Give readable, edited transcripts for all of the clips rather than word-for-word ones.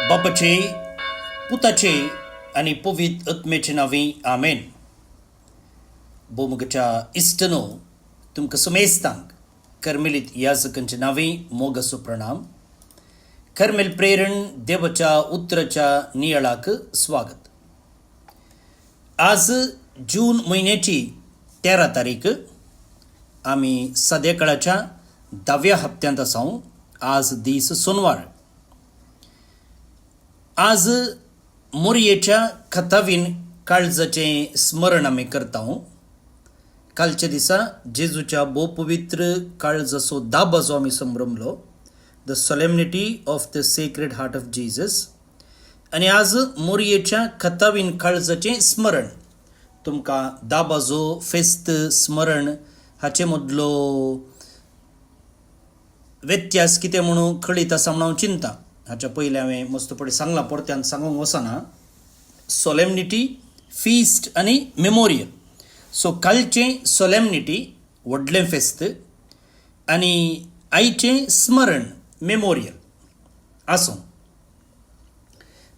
बापाचे पुताचे आणि पवित्र आत्म्याचे नावे आमेन. बोमगच्या इष्टनो तुमकां समेस्तांक कर्मेलीत याजकांचे नावे मोगसो प्रणाम. कर्मेल प्रेरण देवाच्या उतराच्या नियाळाक स्वागत. आज जून महिन्याची 13 तारीख. आम्ही सद्याकाळाच्या 10व्या हप्त्यांत आसा. आज दीस सोनवार. आज मोरयेच्या खतावीन काळजाचे स्मरण आम्ही करता. कालच्या दिसा जेजूच्या भोव पवित्र काळजाचो दाबा जो आम्ही संभ्रमलो, the solemnity of the sacred heart of Jesus. आणि आज मोरयेच्या खतावीन काळजाचे स्मरण. तुमकां दाबा जो फेस्त स्मरण हाचे मदलो व्यत्यास कितें म्हणून कळीत आसा म्हणून हांव चिंता. हाच्या पयलीं हांवें मस्तपडी सांगलां, परत्यान सांगूंक वचना. सोलेमनिटी, फिस्ट आनी मेमोरियल. सो कालचें सोलेमनिटी व्हडलें फेस्त आनी आयचें स्मरण मेमोरियल आसूं.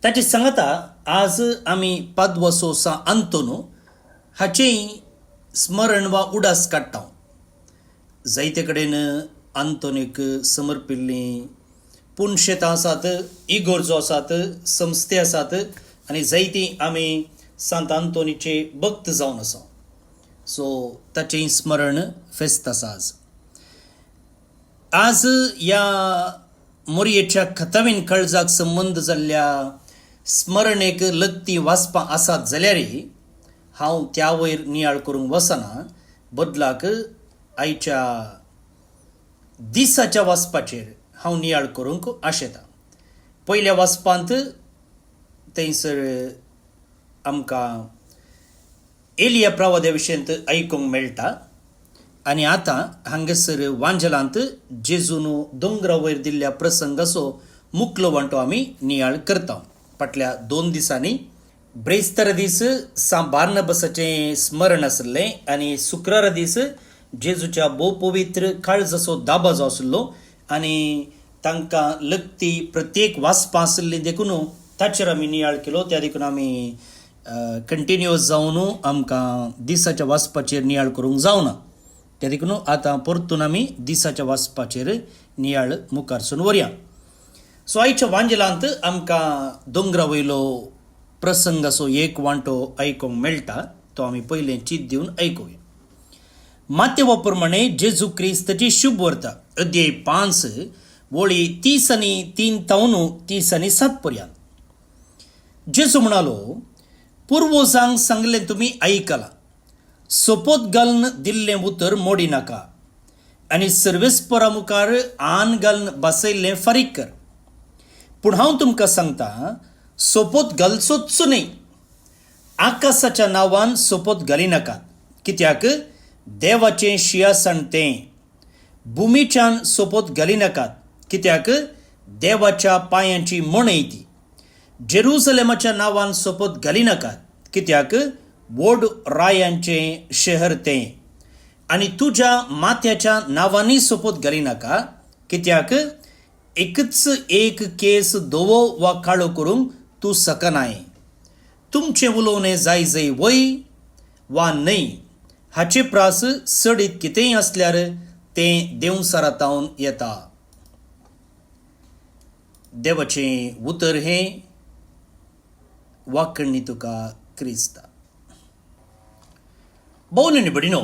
ताचे सांगता आज आमी पाद्वसो सा आंतोनो हाचेंय स्मरण वा उडास काडटा. जायते कडेन आंतोनीक समर्पिल्लीं पुणशेतां आसात, इगोर्जो आसात, संस्थे आसात आनी जायतीं आमी सांत आंतोनीचे भक्त जावन आसा. सो ताचें स्मरण फेस्त आसा आज. आज ह्या मोरयेच्या खतावीन काळजाक संबंद जाल्ल्या स्मरणेक लगती वाचपां आसात जाल्यारय हांव त्या वयर नियाळ करूंक वचना. बदलाक आयच्या दिसाच्या वाचपाचेर हांव नियाळ करूंक आशेता. पयल्या वाचपांत थंयसर आमकां एलिया प्रवाद्या विशयंत आयकूंक मेळटा. आनी आतां हांगासर वांजलांत जेजून दोंगरा वयर दिल्ल्या प्रसंगाचो मुखलो वांटो आमी नियाळ करता. फाटल्या 2 दिसांनी ब्रेस्तारा दीस सांत बार्नबासाचें स्मरण आसलें आनी शुक्रारा दीस जेजूच्या भोव पवित्र काळजाचो दाबा जो आसलो आनी तांकां लगती प्रत्येक वाचपां आसली देखून ताचेर आमी नियाळ केलो. त्या देखून आमी कंटिन्युअस जावन आमकां दिसाच्या वाचपाचेर नियाळ करूंक जावना. त्या देखून आतां परतून आमी दिसाच्या वाचपाचेर नियाळ मुखारसून व्हरया. सो आयच्या वांजलांत आमकां दोंगरा वयलो प्रसंगाचो एक वांटो आयकूंक मेळटा. तो आमी पयलें चीत दिवन आयकुया. मातेवा प्रमाणे जेजू क्रिस्ताची शुभ वार्ता अध्याय 5 वळी 30 आनी 3 तावन 30 आनी 7 पर्यंत. जेजू म्हणालो, पुर्वजांक सांगलें तुमी आयकलां, सोपोत घालून दिल्लें उतर मोडी नाका आनी सर्वेस्परा मुखार आन घालून बसयल्लें फारीक कर. पूण हांव तुमकां सांगता, सोपोत घालचोच न्हय. आकाशाच्या नांवान सोपोत घाली नाकात, कित्याक देवाचें शिंयासण तें. भुमीच्यान सोपोत घाली नाकात, कित्याक देवाच्या पांयांची मणय ती. जेरुसलेमाच्या नांवान सोपोत घाली नाकात, कित्याक व्हड रायांचें शहर तें. आनी तुज्या माथ्याच्या नांवांनी सोपोत घाली नाका, कित्याक एकच एक केस धवो वा काळो करूंक तूं सकनाय. तुमचें उलोवणें जाय जंय वय वा न्हय हाचे प्रास सडीत कितेंय आसल्यार तें देंवसारातावन येता. देवाचें उतर हें वाकण्णी तुका क्रिस्ता. भोवनी बडिनो,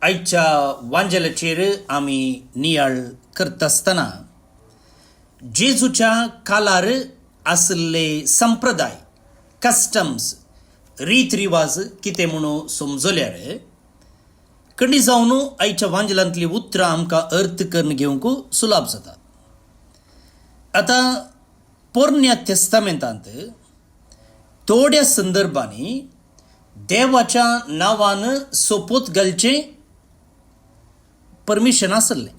आयच्या वांजलाचेर आमी नियाळ करता आसतना जेजूच्या काळार आसले संप्रदाय, कस्टम्स, रीत रिवाज कितें म्हणून समजल्यार खंडी जावन आयच्या वांजलांतली उतरां आमकां अर्थ करून घेवंक सुलभ जाता. आतां पोरन्या तेस्तामेंतांत थोड्या संदर्भांनी देवाच्या नांवान सोपोत घालचें परमिशन आसलें.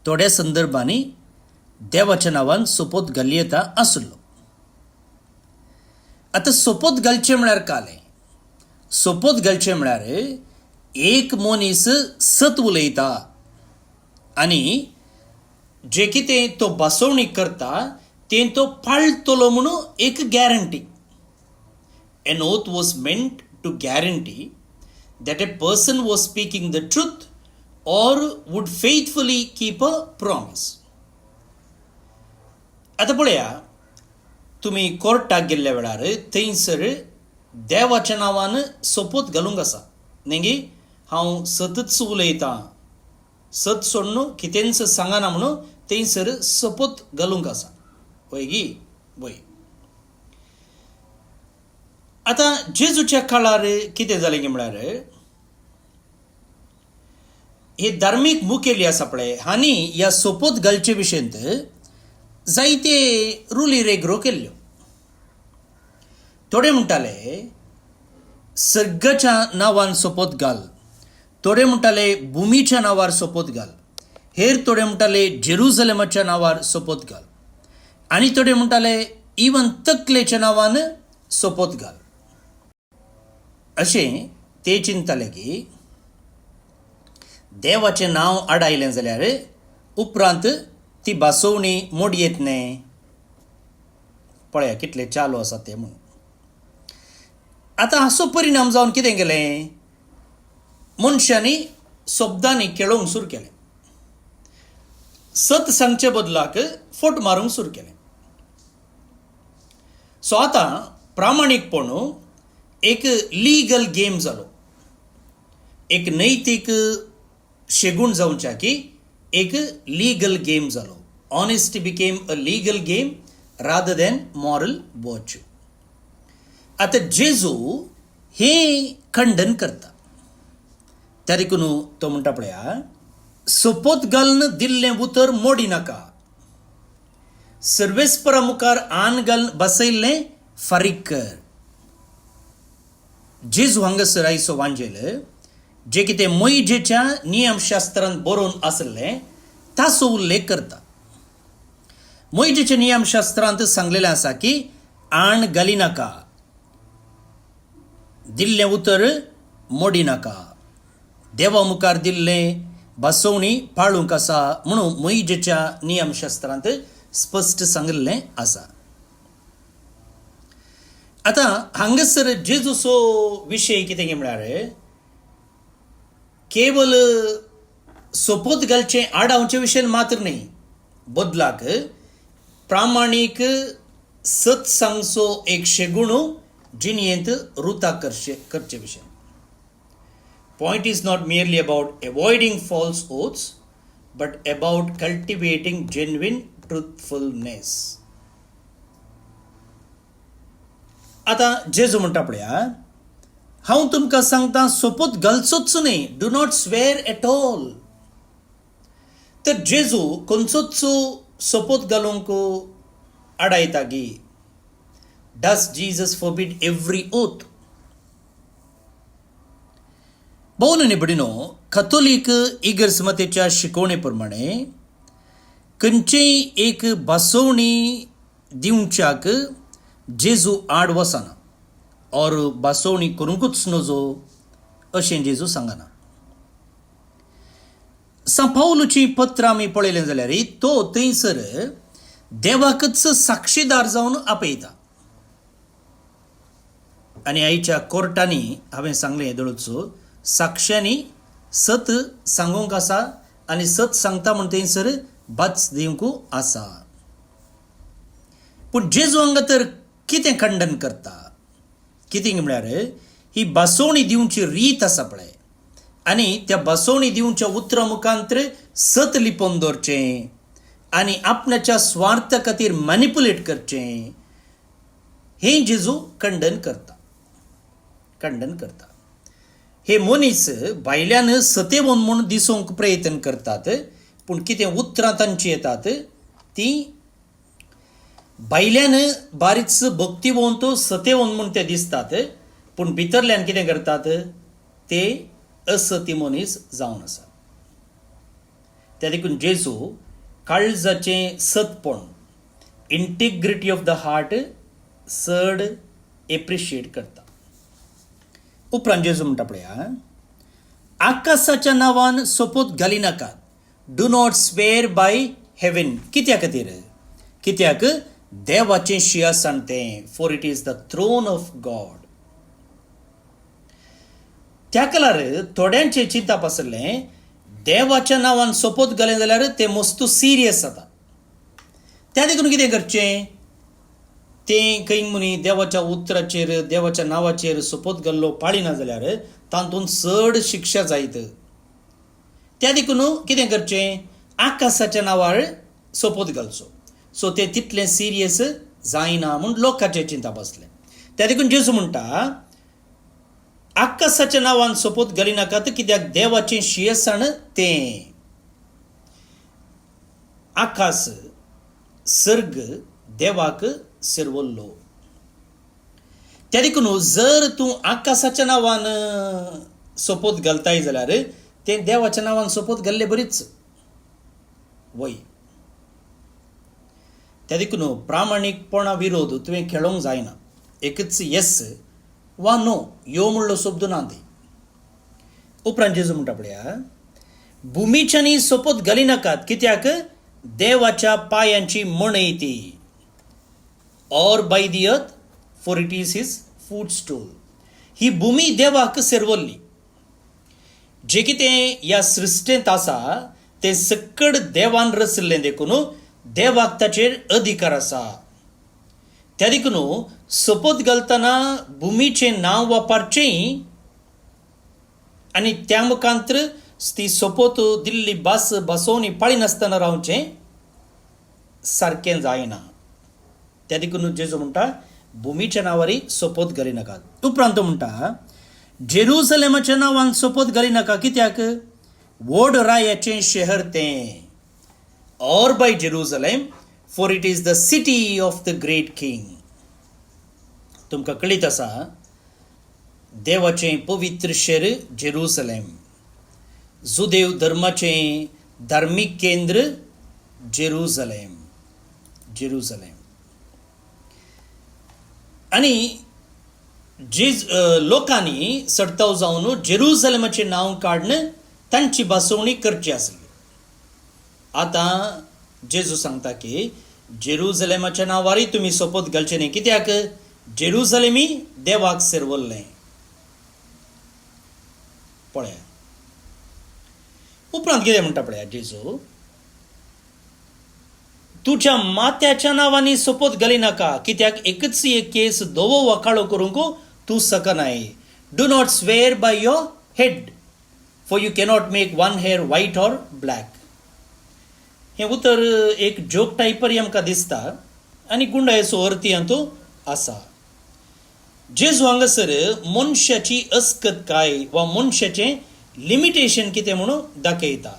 थोड्या संदर्भांनी देवाच्या नांवान सोपोत घाली येता आसलो. आतां सोपोत घालचें म्हळ्यार कालें. सोपोत घालचें म्हळ्यार एक मनीस सत उलयता आनी जे कितें तो बसवणी करता तें तो पाळटलो म्हणून एक guarantee. An oath was meant to guarantee that a person was speaking the truth or would faithfully keep a promise. आता पळया, तुम्ही कोर्टाक गेल्ल्या वेळार थंयसर देवाच्या नांवान सोपूत घालूंक आसा. नेगी हांव सतच उलयतां, सत सोडून कितेंच सांगना म्हणून थंयसर सोपूत घालूंक आसा. वय गी वय. आता जेजूच्या काळार कितें जालें गे म्हळ्यार हे धार्मीक मुखेली आसा पळय हांणी ह्या सोपूत घालचे विशयंत जायते रुली रेगरो केल्ल्यो. थोडे म्हणटाले सर्गाच्या नांवान सोपूत घाल, थोडे म्हणटाले भुमीच्या नांवार सोपूत घाल, हेर थोडे म्हणटाले जेरुसलेमाच्या नांवार सोपूत घाल, आनी थोडे म्हणटाले इवन तकलेच्या नांवान सोपूत घाल. अशें ते चिंतताले की देवाचें नांव आडायलें जाल्यार उपरांत ती बसवणी मोडयेत न्हय. पळया कितले चालू आसा ते म्हणून. आतां हाचो परिणाम जावन कितें केलें, मनशांनी शब्दांनी केळोवंक सुरू केलें. सत सांगचे बदलाक फट मारूंक सुरू केलें. सो आतां प्रामाणीकपणू एक लिगल गेम जालो, एक नैतीक शेगूण जावच्या की एक लीगल गेम जालो. Honesty became a legal game rather than moral virtue. आता जेजू हे खंडन करता. त्या देखून तो म्हणटा पळया, सोपोत घालन दिल्लें उतर मोडी नाका, सर्वेस्परा मुखार आन घालन बसयल्लें फारीक कर. जेजू हांगासर आयचो वांजेल जे कितें मोइजेच्या नियमशास्त्रांत बरोवन आसलें ताचो उल्लेख करता. मोइजेच्या नियमशास्त्रांत सांगलेलें आसा की आण घाली नाका, दिल्लें उतर मोडी नाका, देवा मुखार दिल्लें बसवणी पाळूंक आसा म्हणून मोइजेच्या नियमशास्त्रांत स्पश्ट सांगिल्लें आसा. आतां हांगासर जेजूचो विशय कितें गे म्हळ्यार केवल सोपोत घालचें आडावचे विशय मात्र न्ही, बदलाक प्रामाणीक सत सांगचो एक शेगूण जिणयेंत रुता करचे विशय. Point is not merely about avoiding false oaths but about cultivating genuine truthfulness. आता जेजू म्हणटा पळया, हांव तुमकां सांगता सोपूत घालचोच न्ही, do not swear at all. तर जेजू खंयचोच सोपूत घालूंक आडायता गी. Does Jesus forbid every oath? भोवन निबडिनो कथोलीक इगर्जमतेच्या शिकवणे प्रमाणे खंयचेय एक बसवणी दिवच्याक जेजू आड वचना और बसवणी करूंकूच नजो अशें जेजू सांगना. सांपावलूची पत्रां आमी पळयलें जाल्यार तो थंयसर देवाकच साक्षीदार जावन आपयता. आनी आयच्या कोर्टांनी हांवें सांगलें दळूच साक्षांनी सत सांगूंक आसा आनी सत सांगता म्हण थंयसर बाच दिवंकू आसा. पूण जेजू हांगा तर कितें खंडन करता, कितें म्हळ्यार ही बसवणी दिवची रीत आसा पळय आनी त्या बसवणी दिवच्या उतरा मुखांतर सत लिपोवन दवरचें आनी आपणाच्या स्वार्थ खातीर मॅनिपुलेट करचें, हें जेजू खंडन करता. हे मनीस भायल्यान सतेवन म्हूण दिसोवंक प्रयत्न करतात, पूण कितें उतरां तांची येतात ती भायल्यान बारीकस भक्तिवंत सतेवन म्हूण ते दिसतात, पूण भितरल्यान कितें करतात ते असती मनीस जावन आसा. त्या देखून जेजू काळजाचें सतपण, इंटिग्रिटी ऑफ द हार्ट चड एप्रिशिएट करता. उपरांत जेजू म्हणटा पळया, आकाशाच्या नांवान सोपूत घाली नाकात, do not swear by heaven कित्या खातीर कित्याक देवाचें सिंहासन तें for it is the throne of God. त्या कालार थोड्यांचे चिंतप आसलें देवाच्या नांवान सोपोत घालें जाल्यार तें मस्तू सिरियस जाता. त्या देखून कितें करचें तें खंय मनी देवाच्या उतराचेर देवाच्या नांवाचेर सोपोत घाल्लो पाळिना जाल्यार तातूंत चड शिक्षा जायत. त्या देखून कितें करचें आकाशाच्या नांवार सोपोत घालचो. सो तें तितलें सिरियस जायना म्हूण लोकांचें चिंतप आसलें. त्या देखून जेजू म्हणटा आकाशाच्या नांवान सोपोत घाली नाकात कित्याक देवाचें सिंहासन तें. आकाश सर्ग देवाक सेरवल्लो. त्या देखून जर तूं आकाशाच्या नांवान सोपोत घालताय जाल्यार तें देवाच्या नांवान सोपोत घाल्लें बरीच वय. त्या देखून प्रामाणीकपणा विरोध तुवें खेळोंक जायना. एकच येस वा नो यो म्हणलो शब्द ना दी. उपरांत जेजू म्हणटा पळया भुमीच्यानी सोपोत घाली नाकात कित्याक देवाच्या पांयांची मणय ती. और by the earth for it is his footstool. ही भुमी देवाक सेरवल्ली. जे कितें ह्या सृश्टेंत आसा तें सकड देवान रचल्लें देखून देवाक ताचेर अधिकार आसा. त्या देखून सोपोत घालतना भुमीचें नांव वापरचें आनी त्या मुखांतर ती सोपोत दिल्ली भासोवनी पाळी नासतना रावचें सारकें जायना. त्या देखून जेजू म्हणटा भुमीच्या नांवारी सोपोत घाली नाकात. उपरांत म्हणटा जेरुसलेमाच्या नांवान सोपोत घाली नाका कित्याक व्हड रायाचें शहर तें. Or by Jerusalem for it is the city of the great king. तुमकां कळीत आसा देवाचें पवित्र शहर जेरुसलेम. जुदेव धर्माचें धार्मीक केंद्र जेरुसलेम. जेरुसलेम आनी जे लोकांनी सडताव जावन जेरुसलेमाचें नांव काडून तांची भासवणी करची आसली. आतां जेजू सांगता की जेरुसलेमाच्या नांवारी तुमी सोपोत घालचें न्ही कित्याक जेरुसलेमी देवाक सेरवल्लें. पळया उपरांत कितें म्हणटा पळया जेजू तुज्या मात्याच्या नांवांनी सोपोत घाली नाका कित्याक एकच एक केस दोवो वाकाळो करूंक तूं सकनाय. Do not swear by your head for you cannot make one hair white or black. हें उतर एक जोक टायपरी आमकां दिसता आनी गुंडायेचो अर्थ हातूं आसा. जेजू हांगासर मनशाची अस्कतकाय वा मनशाचें लिमिटेशन कितें म्हणून दाखयता.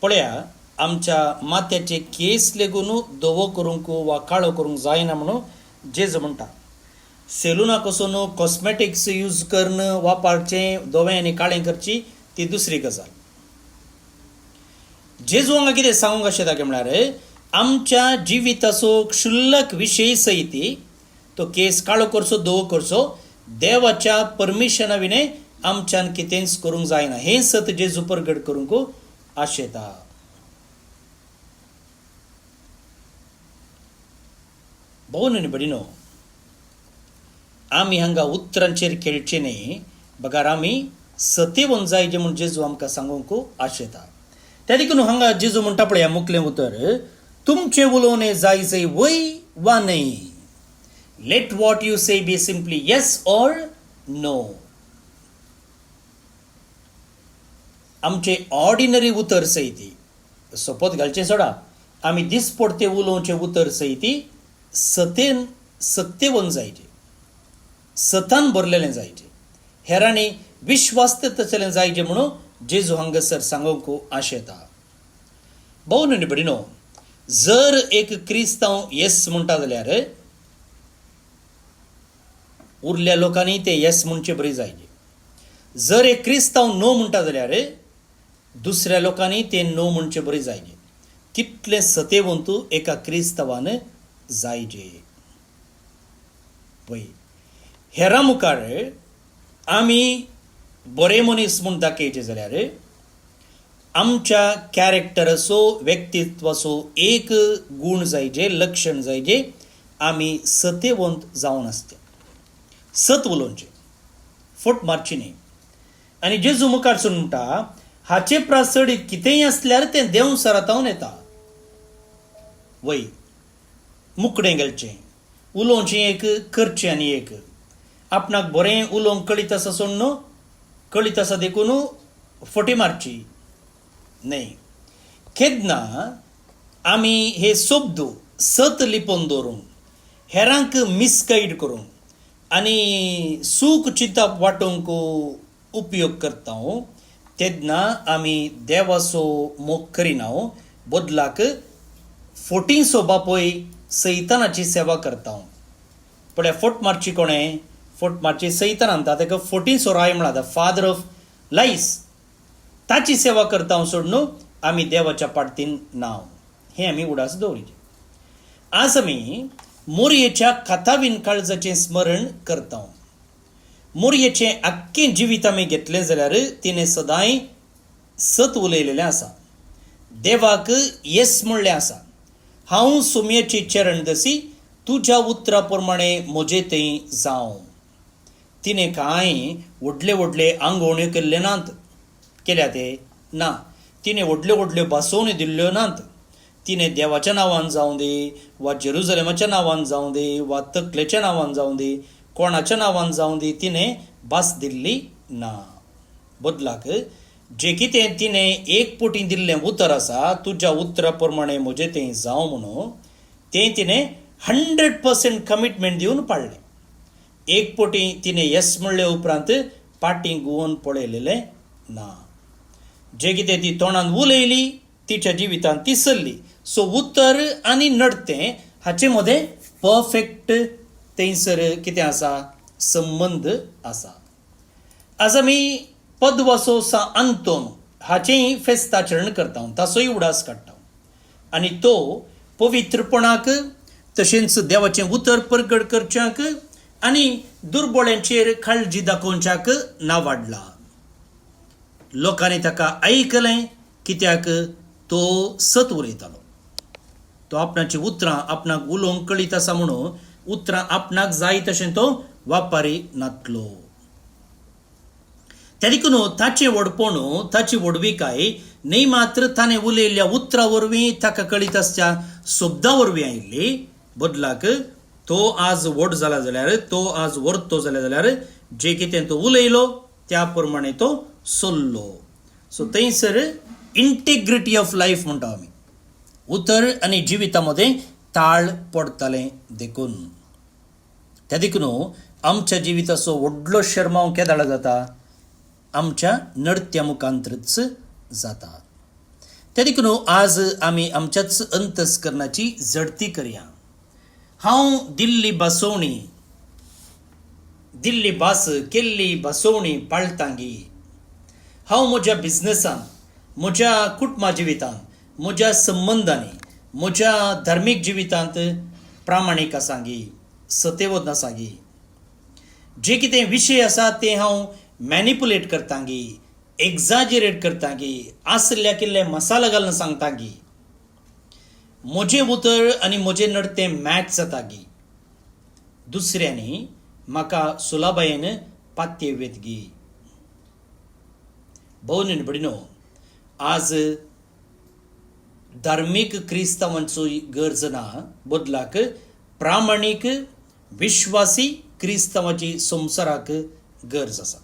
पळया आमच्या माथ्याचे केस लेगून धवो करूंक वा काळो करूंक जायना म्हणून जेजू म्हणटा. सेलुनाक वचून कॉस्मेटिक्स यूज करून वापरचें धवें आनी काळें करची ती दुसरी गजाल. जेजू हांगा कितें सांगूंक अशें दाखय म्हळ्यार आमच्या जिविताचो क्षुल्लक विशय सयती तो केस काळो करचो धवो करचो देवाच्या परमिशना विने आमच्यान कितेंच करूंक जायना. हें सत जेजू प्रगट करूंक आशेता. भोवन आनी भयणीनो आमी हांगा उतरांचेर खेळचे न्ही बगार आमी सत्यवन जाय जे म्हूण जेजू आमकां सांगूंक आशेता. त्या देखून हांगा जेजू म्हणटा पळया मुखलें उतर तुमचें उलोवणें जायचें वय वा न्हय. Let what you say be simply yes or no. आमचे ऑर्डिनरी उतर सयती सोपोत घालचें सोडा आमी दिसपडते उलोवचें उतर सयती सत्यवन जायचें सतान भरलेलें जायचें हेरांनी विश्वास्तचें जायचें म्हणून जेजू हांगासर सांगूंक आशेता. भोवन आनी भयणीनो जर एक क्रिस्तांव येस म्हणटा जाल्यार उरल्या लोकांनी ते येस म्हणचें बरी जायचें. जर एक क्रिस्तांव नो म्हणटा जाल्यार दुसऱ्या लोकांनी ते नो म्हणचें बरी जायचें. तितलें सत्यवंतू एका क्रिस्तांवान जायचें. पळय हेरां मुखार आमी बरे मनीस म्हूण दाखयचे जाल्यार आमच्या कॅरेक्टर असो व्यक्तित्व असो एक गुण जायजे लक्षण जायजे आमी सत्यवंत जावन आसचे सत उलोवचें फट मारची न्ही आनी जेजू मुखारसून म्हणटा हाचे प्रासडीत कितेंय आसल्यार तें देव सरातावन येता वय मुकडें गेलचें उलोवचें एक करचें आनी एक आपणाक बरें उलोवंक कळीत आसा सोड न्हू कळीत आसा देखून फटी मारची न्ही केन्ना आमी हे शब्द सत लिपोवन दवरूंक हेरांक मिसगायड करूंक आनी सूख चिंतप वाटोवंक उपयोग करता तेन्ना आमी देवाचो मोग करिना बदलाक फोटींचो बापोय सैतानाची सेवा करता पळय फट मारची कोणें फट मारची सैतान म्हणटा ताका फोटींचो राय म्हणटा फादर ऑफ लायस ताची सेवा करता सोड न्हू आमी देवाच्या पाडतीन नांव हें आमी उडास दवरचें आज आमी मोरयेच्या कातावीन काळजाचें स्मरण करता मोरयेचें आख्खें जिवीत आमी घेतलें जाल्यार तिणें सदांय सत उलयलेलें आसा देवाक येस म्हणलें आसा हांव सोम्याची चरण दसी तुज्या उतरा प्रमाणे म्हजे थंय जावं तिणें कांय व्हडले व्हडले आंगवण्यो केल्ल्यो नात केल्या ते ना तिणें व्हडल्यो व्हडल्यो भासोवण्यो दिल्ल्यो नात तिणें देवाच्या नांवान जावं दी वा जेरुजलेमाच्या नांवान जावं दी वा तकलेच्या नांवान जावं दी कोणाच्या नांवान जावं दी तिणें भास दिल्ली ना बदलाक जे कितें तिणें एक पोटी दिल्लें उतर आसा तुज्या उतरा प्रमाणे म्हजें तें जावं म्हणून तें तिणें 100% कमिटमेंट दिवन पाडलें एक पोटी तिणें येस म्हणले उपरांत पाटी गुवन पळयलेलें ना जे कितें ती तोंडान उलयली तिच्या जिवितांत ती चल्ली सो उतर आनी नडतें हाचे मदें परफेक्ट थंयसर कितें आसा संबंध आसा आज आमी पद्वासो सा अंतोन हाचेंय फेस्ताचरण करता ताचोय उडास काडटा आनी तो पवित्रपणाक तशेंच देवाचें उतर प्रकट करच्याक आनी दुर्बळ्यांचेर काळजी दाखोवच्याक नांवाडला लोकांनी ताका आयकलें कित्याक तो सत उलयतालो तो आपणाची उतरां आपणाक उलोवंक कळीत आसा म्हणून उतरां आपणाक जाय तशें तो वापारी नातलो त्या देखून ताचें व्हडपण ताची व्हडविकाय न्ही मात्र ताणें उलयल्ल्या उतरां वरवीं ताका कळीत आसच्या शब्दां वरवीं आयिल्ली बदलाक तो आज व्हड जाला जाल्यार तो आज वर्तो जाल्यार जे कितें तो उलयलो त्या प्रमाणे तो चल्लो सो थंयसर इंटेग्रिटी ऑफ लायफ म्हणटा आमी उतर आनी जिविता मदें ताळ पडतालें देखून त्या देखून आमच्या जिविताचो व्हडलो शर्माव केदाळ जाता आमच्या नडत्या मुखांतरच जाता त्या देखून आज आमी आमच्याच अंतस्करणाची झडती करया हांव दिल्ली भास केल्ली भासोवणी पाळतांगी हांव म्हज्या बिझनसान म्हज्या कुटुंबा जिवितांत म्हज्या संबंधांनी म्हज्या धार्मीक जिवितांत प्रामाणीक आसांगी सत्यवत आसांगी जे कितें विशय आसा ते हांव मॅनिपुलेट करतांगी एक्झाजरेट करतांगी आसल्या किल्ले मसाला घालून सांगतांगी म्हजें उतर आनी म्हजें नडतें मॅच जातागी दुसऱ्यांनी म्हाका सुलाबायेन पात्ये वेतगी भोवनी बडिनो आज धार्मीक क्रिस्तांवांचो गरज ना बदलाक प्रामाणीक विश्वासी क्रिस्तांवाची संवसाराक गरज आसा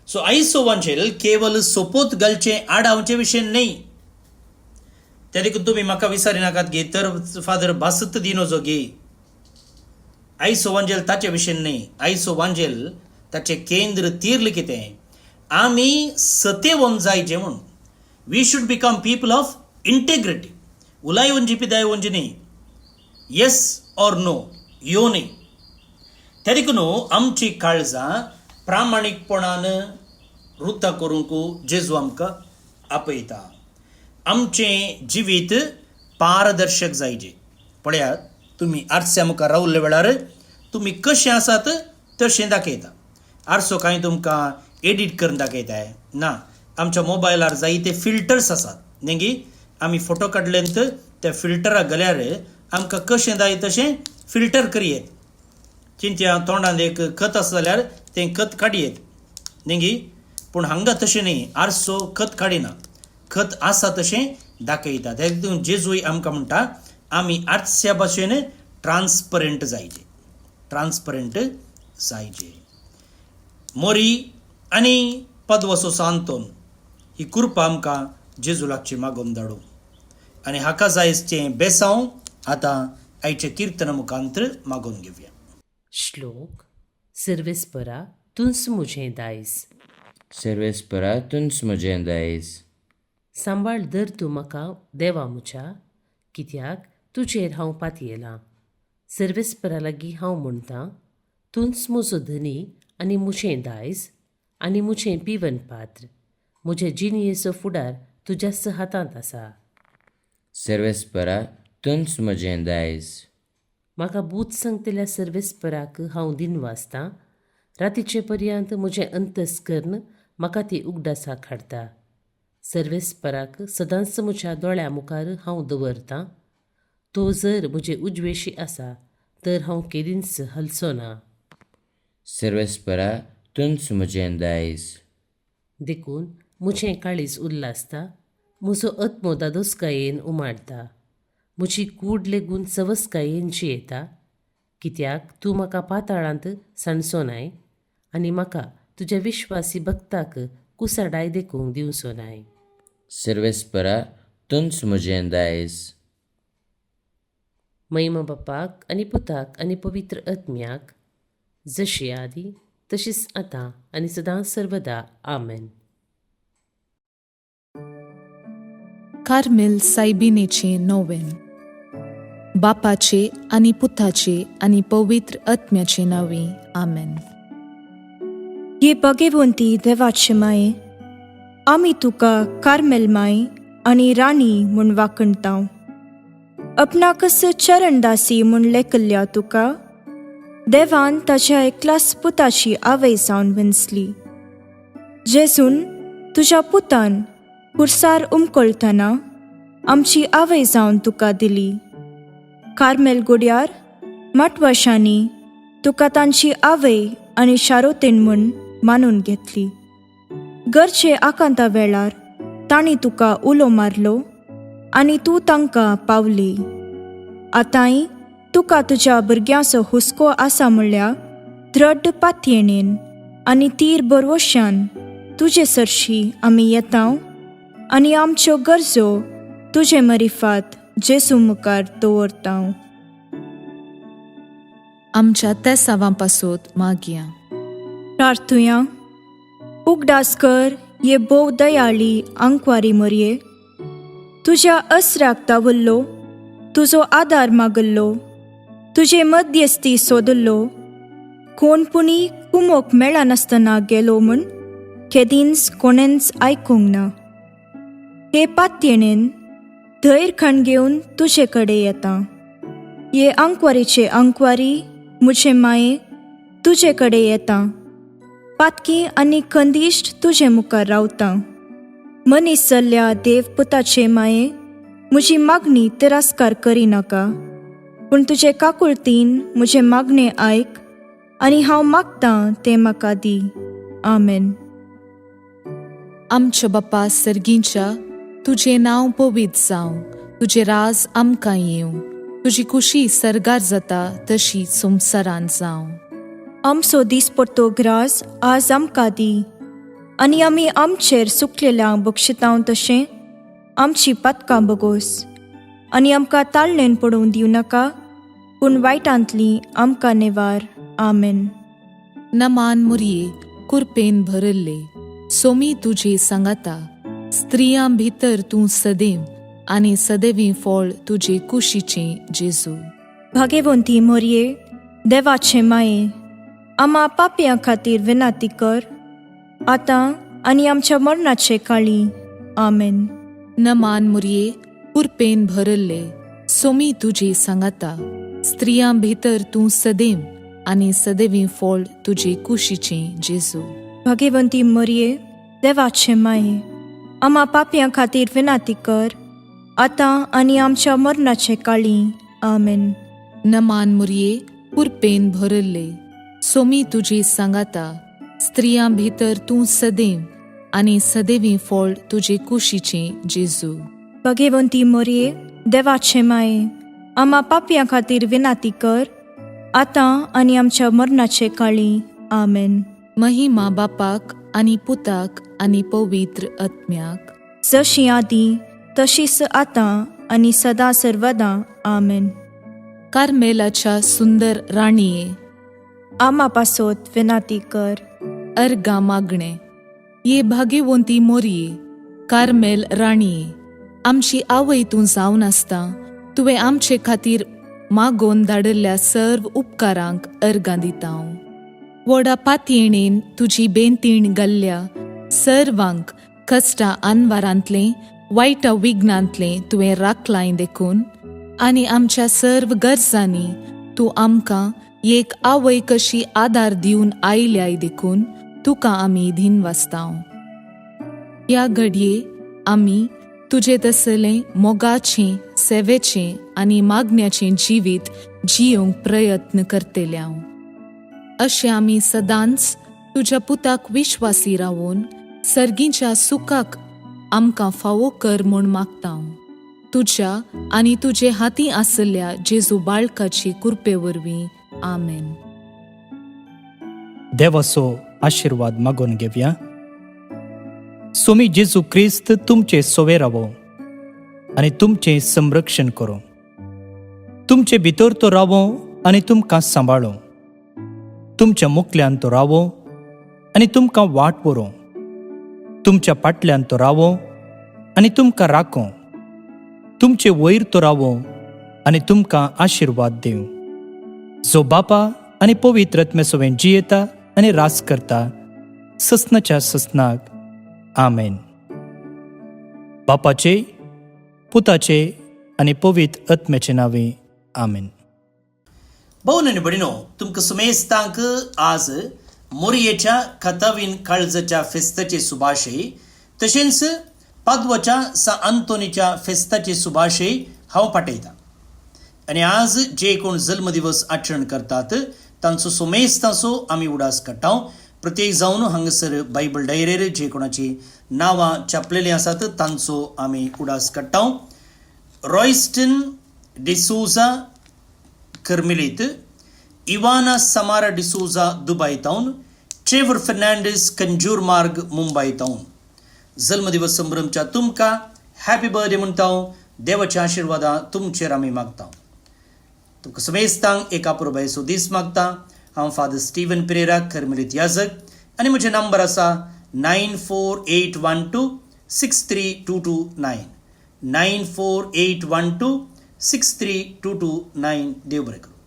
सो आयचो वांचेल केवल सोपोत घालचें आडावचे विशय न्ही त्या देखून तुमी म्हाका विचारिनाकात गे तर फादर भासत दिनो जो गे आयचो वांजेल ताचे विशय न्ही आयचो वांजेल ताचें केंद्र तीर्ल कितें आमी सत्यवंत जायचे म्हूण we should become people of integrity उलाय वंजी पिदाय वंजी न्ही येस ऑर नो यो न्ही त्या देखून आमची काळजां प्रामाणीकपणान वृत्ता करूंक जेजू आमकां आपयता आमचें जिवीत पारदर्शक जायचें पळयात तुमी आरस्या मुखार रावल्ल्या वेळार तुमी कशें आसात तशें दाखयता आरसो कांय तुमकां एडिट करून दाखयताय ना आमच्या मोबायलार जायते फिल्टर्स आसात नेगी आमी फोटो काडलेंत त्या फिल्टरा गेल्यार आमकां कशें जाय तशें फिल्टर करियेत. चिंच्या तोंडांत एक खत आसा जाल्यार तें खत काडयेत नेगी, पूण हांगा तशें न्ही. आरसो खत काडिना, खत आसा तशें दाखयता. देखून जेजूय आमकां म्हणटा आमी आर्तच्या भाशेन ट्रान्सपरंट जायचे, ट्रान्सपरंट जायचे. मोरी आनी पदवसो सांतोन ही कृपा आमकां जेजू लागची मागून धाडू. आनी हाका जायचें बेसांव आतां आयचे किर्तन मुखांतर मागून घेवया. श्लोक. सर्वेस्परा तुंस मुझें दायज. सर्वेस्परा तुंस मुझें दायज. सांबाळ दर तूं म्हाका देवा मुच्या, कित्याक तुजेर हांव पातयेलां. सर्वेस्परा लागीं हांव म्हणटां, तुंच म्हजो धनी आनी मुझें दायज आनी मुझें पिवन पात्र. म्हज्या जिणयेचो फुडार तुज्याच हातांत आसा. सर्वेस्परा तुंस मुझें दायज. म्हाका बूत सांगतल्या सर्वेस्पराक हांव दिनवासतां. रातीचे पर्यंत म्हजें अंतस्कर्ण म्हाका ती उगडासाक हाडटा. सर्वेस्पराक सदांच म्हज्या दोळ्या मुखार हांव दवरतां. तो जर म्हजे उजवेशी आसा तर हांव केदींच हलचो ना. सर्वेस्परा तुंस मुझें दायज. देखून म्हजें काळीज उल्लासता, म्हजो आत्मो दादोसकायेन उमाडटा. म्हजी कूड लेगून सवस्कायेन जियेता, कित्याक तूं म्हाका पाताळांत सांडचोनाय आनी म्हाका तुज्या विश्वासी भक्ताक कुसाडाय देखूंक दिवचो नाय. सर्वेस्परा तुंस मुझें दायज. महिमा बापाक आनी पुताक आनी पवित्र आत्म्याक, जशी आदी तशीच आतां आनी सदां सर्वदा. आमेन. कार्मेल सायबिनेचे नोवेन. बापाचे आनी पुताचे आनी पवित्र आत्म्याचे नांवे. आमेन. ये भगवंती देवाचे माये, आमी तुका कार्मेल माय आनी राणी म्हूण वाखणटाव. आपणाकच चरणदासी म्हूण लेखल्या तुका देवान ताच्या एकल्याच पुताची आवय जावन विंचली. जेजून तुज्या पुतान खुर्सार उमकळटना आमची आवय जावन तुका दिली. कार्मेल गुड्यार माटवाशांनी तुका तांची आवय आनी शारोतेन म्हूण मानून घेतली. गरजे आकांता वेळार तांणी तुका उलो मारलो आनी तूं तांकां पावली. आतांय तुका तुज्या भुरग्यांचो हुस्को आसा म्हणल्यार दृढ पातयेणेन आनी तीर बरवश्यान तुजे सरशी आमी येतांव आनी आमच्यो गरजो तुजे मरिफात जेजू मुखार दवरतांव. आमच्या त्या सावांपासून मागया. प्रार्थुया. उगडास कर ये भोव दयाळी आंकवारी मरये. तुज्या अस्राक तावल्लो, तुजो आदार मागल्लो, तुजे मध्यस्थी सोदल्लो, कोणपुणी कुमोक मेळनासतना गेलो म्हूण केदींच कोणेंच आयकूंक ना. हे पातयेणेन धैर्य खण घेवन तुजे कडेन येता. ये आंकवारीचे आंकवारी मुझे माये तुजे कडेन येता. पातकी आनी खंदिश्ट तुजे मुखार रावता. मनीस जाल्ल्या देव पुताचे माये म्हजी मागणी तिरस्कार करिनाका, पूण तुजे काकुळतीन म्हजे मागणे आयक आनी हांव मागतां तें म्हाका दी. आमेन. आमच्या बापा सर्गींच्या, तुजे नांव पवित्र जावं, तुजे राज आमकां येवं, तुजी खुशी सरगार जाता तशी संवसारांत जावं. आमचो दिसपट्टो ग्रास आज आमकां दी आनी आमी आमचेर सुकलेल्यांक बक्षितांव तशें आमची पातकां बगोस. आनी आमकां ताळणेन पडोवन दिवं नाका, पूण वायटांतली आमकां नेवार. आमेन. नमान मुरये कुरपेन भरल्ले, सोमी तुजे सांगाता. स्त्रियां भितर तूं सदैव आनी सदैवी फळ तुजे कुशीचें जेजू. भाग्यवंती मोरये देवाचे माये, आमा पापयां खातीर विनाती कर, आतां आनी आमच्या मरणाचे काळी. आमेन. नमान मुरये कुरपेन भरल्ले, सोमी तुजे सांगाता. स्त्रियां भितर तूं सदैव आनी सदैवी फळ तुजे कुशीचें जेजू. भाग्यवंती मोरये देवाचे माये, आम्हा पापयां खातीर विनाती कर, आतां आनी आमच्या मरणाचे काळी. आमेन. नमान मुरये कुरपेन भरले, सोमी तुजी सांगाता, स्त्रियां भितर तूं सदैव आनी सदैवी फळ तुजे कुशीचे जेजू. भगवंती मोरये, देवाचे माये, आम्हा पापयां खातीर विनाती कर, आतां आनी आमच्या मरणाचे काळी. आमेन. महिमा बापाक आनी पुताक आनी पवित्र आत्म्याक, जशी आदी तशीच आतां आनी सदां सर्वदा. आमेन. कार्मेलाच्या सुंदर राणीये, आम्हा पासोत विनाती कर. अर्गा मागणे. ये भाग्यवंती मोरये, कार्मेल राणीये, आमची आवय तूं जावन आसता, तुवें आमचे खातीर मागोवन धाडिल्ल्या सर्व उपकारांक अर्गां दिता हांव. व्हडा पातयेणेन तुजी बेंतीण घाल्ल्या सर्वांक कश्टां आनवारांतलें वायटा विघ्नांतलें तुवें राखलां देखून, आनी आमच्या सर्व गरजांनी तूं आमकां एक आवय कशी आदार दिवन आयल्याय देखून तुका आमी दिनवासतांव. ह्या घडये आमी तुजे तसलें मोगाचें, सेवेचें आनी मागण्याचें जिवीत जियोंक प्रयत्न करतल्यांव. अशें आमी सदांच तुज्या पुताक विश्वासी रावून सर्गीच्या सुखाक आमकां फावो कर म्हूण मागतांव. तुज्या आनी तुजे हातीं आसल्या जेजू बाळकाची कृपे वरवीं. आमेन. देवाचो आशिर्वाद मागून घेवया. सोमी जेजू क्रिस्त तुमचे सोवे रावो आनी तुमचें संरक्षण करो. तुमचे भितर तो रावो आनी तुमकां सांबाळो. तुमच्या मुखल्यान तो रावो आनी तुमकां वाट व्हरो. तुमच्या फाटल्यान तो रावो आनी तुमकां राखो. तुमचे वयर तो रावो आनी तुमकां आशिर्वाद दिवं. जो बापा आनी पवित्र आत्मे सोबें जियेता आनी रास करता ससनाच्या ससनाक. आमेन. बापाचे, पुताचे आनी पवित्र आत्म्याचे नांवे. आमेन. भोवन आनी भयणीनो, तुमकां सुमेस्तांक आज मोरयेच्या खतावीन काळजाच्या फेस्ताचे सुभाशय, तशेंच पादवाच्या सा आंतोनीच्या फेस्ताचे सुभाशय हांव पाठयतां. आनी आज जे कोण जल्मदिवस आचरण करतात तांचो सुमेस्तांचो आमी उडास काडटाव. प्रत्येक जावन हांगासर बायबल डायरेर जे कोणाची नांवां छापलेलीं आसात तांचो आमी उडास काडटाव. रॉयस्टन डिसोजा कर्मिलीत, इवाना समारा डिसोजा दुबय तावन, ट्रेवर फर्नांडीस कंजूर मार्ग मुंबय तावन. जल्मदिवस संभ्रमच्या तुमकां हॅपी बर्थडे म्हणटा. देवाच्या आशिर्वादा तुमचेर आमी मागता. तुमकां समेस्तांक एक अपुरबायेचो दीस मागता. हांव फादर स्टीवन पेरेरा, कर्मेलीत याजक, आनी म्हजे नंबर आसा 9481263229. 9481263229. देव बरें करूं.